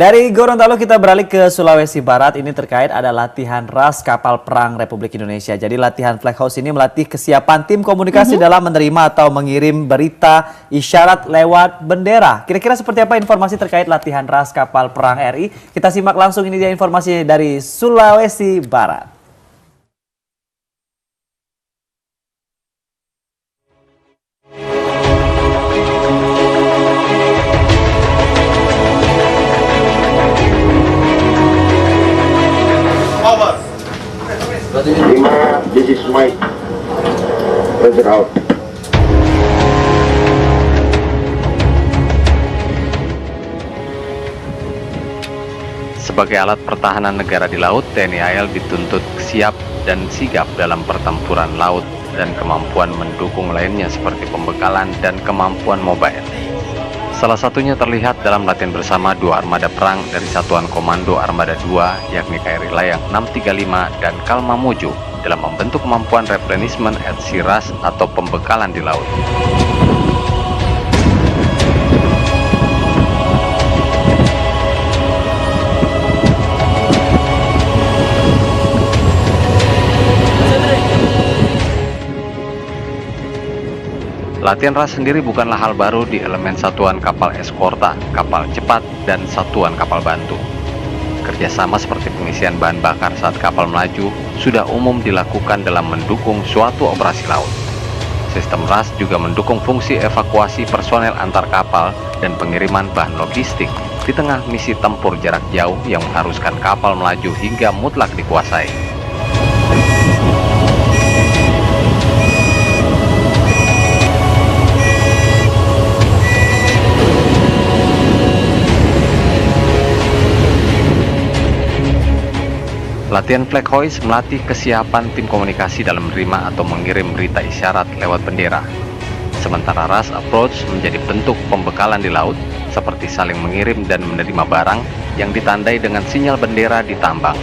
Dari Gorontalo kita beralih ke Sulawesi Barat. Ini terkait ada latihan RAS kapal perang Republik Indonesia. Jadi latihan Flag House ini melatih kesiapan tim komunikasi dalam menerima atau mengirim berita isyarat lewat bendera. Kira-kira seperti apa informasi terkait latihan RAS kapal perang RI? Kita simak langsung, ini dia informasi dari Sulawesi Barat. Lima, this is Mike. Over out. Sebagai alat pertahanan negara di laut, TNI AL dituntut siap dan sigap dalam pertempuran laut dan kemampuan mendukung lainnya seperti pembekalan dan kemampuan mobile. Salah satunya terlihat dalam latihan bersama dua armada perang dari Satuan Komando Armada 2, yakni KRI Layang 635 dan KAL Mamuju, dalam membentuk kemampuan replenishment at sea RAS atau pembekalan di laut. Latihan RAS sendiri bukanlah hal baru di elemen satuan kapal eskorta, kapal cepat, dan satuan kapal bantu. Kerjasama seperti pengisian bahan bakar saat kapal melaju sudah umum dilakukan dalam mendukung suatu operasi laut. Sistem RAS juga mendukung fungsi evakuasi personel antar kapal dan pengiriman bahan logistik di tengah misi tempur jarak jauh yang mengharuskan kapal melaju hingga mutlak dikuasai. Latihan Flag Hoist melatih kesiapan tim komunikasi dalam menerima atau mengirim berita isyarat lewat bendera. Sementara RAS Approach menjadi bentuk pembekalan di laut, seperti saling mengirim dan menerima barang yang ditandai dengan sinyal bendera di tambang.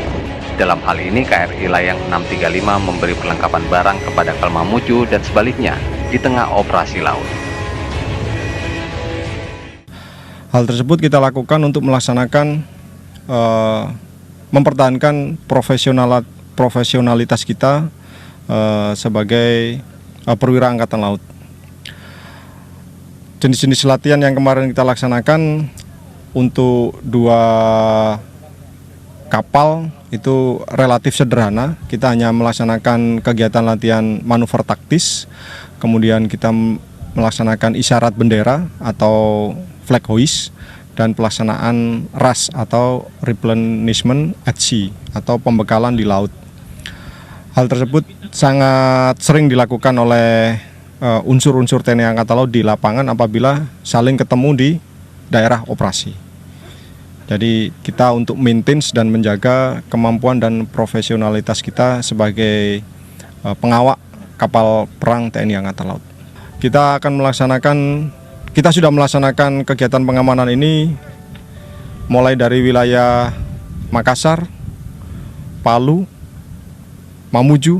Dalam hal ini KRI Layang 635 memberi perlengkapan barang kepada KAL Mamuju dan sebaliknya di tengah operasi laut. Hal tersebut kita lakukan untuk melaksanakan mempertahankan profesionalitas kita sebagai perwira angkatan laut. Jenis-jenis latihan yang kemarin kita laksanakan untuk dua kapal itu relatif sederhana. Kita hanya melaksanakan kegiatan latihan manuver taktis, kemudian kita melaksanakan isyarat bendera atau flag hoist, dan pelaksanaan RAS atau replenishment at sea atau pembekalan di laut. Hal tersebut sangat sering dilakukan oleh unsur-unsur TNI Angkatan Laut di lapangan apabila saling ketemu di daerah operasi. Jadi kita untuk maintain dan menjaga kemampuan dan profesionalitas kita sebagai pengawak kapal perang TNI Angkatan Laut. Kita sudah melaksanakan kegiatan pengamanan ini mulai dari wilayah Makassar, Palu, Mamuju,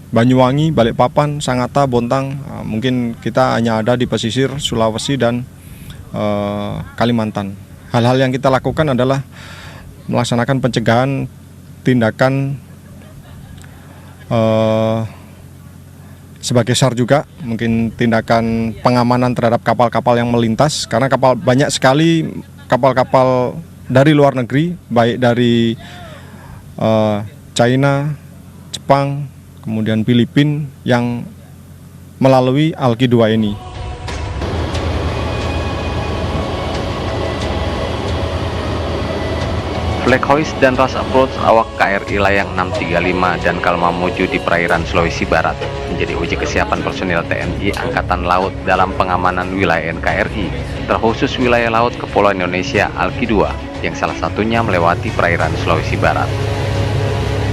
Banyuwangi, Balikpapan, Sangatta, Bontang. Mungkin kita hanya ada di pesisir Sulawesi dan Kalimantan. Hal-hal yang kita lakukan adalah melaksanakan pencegahan tindakan sebagai SAR juga, mungkin tindakan pengamanan terhadap kapal-kapal yang melintas, karena banyak sekali kapal-kapal dari luar negeri, baik dari China, Jepang, kemudian Filipina yang melalui Alki 2 ini. Flag Hoist dan RAS Approach awak KRI Layang 635 dan KAL Mamuju di perairan Sulawesi Barat menjadi uji kesiapan personil TNI Angkatan Laut dalam pengamanan wilayah NKRI, terkhusus wilayah laut Kepulauan Indonesia Alki 2 yang salah satunya melewati perairan Sulawesi Barat.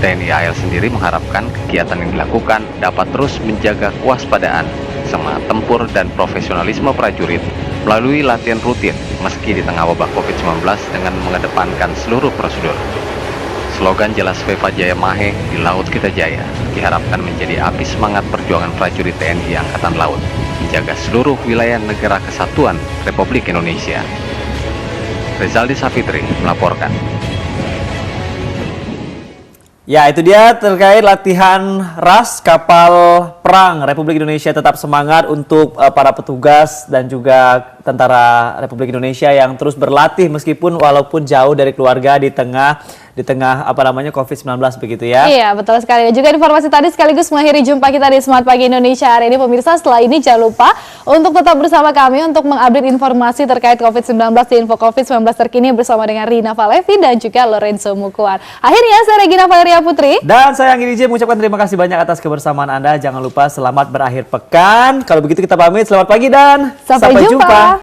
TNI AL sendiri mengharapkan kegiatan yang dilakukan dapat terus menjaga kewaspadaan, semangat tempur dan profesionalisme prajurit melalui latihan rutin meski di tengah wabah COVID-19 dengan mengedepankan seluruh prosedur. Slogan jelas Veva Jaya Mahe, di Laut Kita Jaya, diharapkan menjadi api semangat perjuangan prajurit TNI Angkatan Laut menjaga seluruh wilayah negara kesatuan Republik Indonesia. Rezaldi Safitri melaporkan. Ya, itu dia terkait latihan RAS kapal perang Republik Indonesia. Tetap semangat untuk para petugas dan juga tentara Republik Indonesia yang terus berlatih meskipun walaupun jauh dari keluarga di tengah COVID-19 begitu ya. Iya, betul sekali. Dan juga informasi tadi sekaligus mengakhiri jumpa kita di Smart Pagi Indonesia hari ini. Pemirsa, setelah ini jangan lupa untuk tetap bersama kami untuk mengupdate informasi terkait COVID-19 di Info COVID-19 terkini bersama dengan Rina Valevi dan juga Lorenzo Mukuan. Akhirnya, saya Regina Valeria Putri. Dan saya Anggi DJ mengucapkan terima kasih banyak atas kebersamaan Anda. Jangan lupa selamat berakhir pekan. Kalau begitu kita pamit. Selamat pagi dan Sampai jumpa.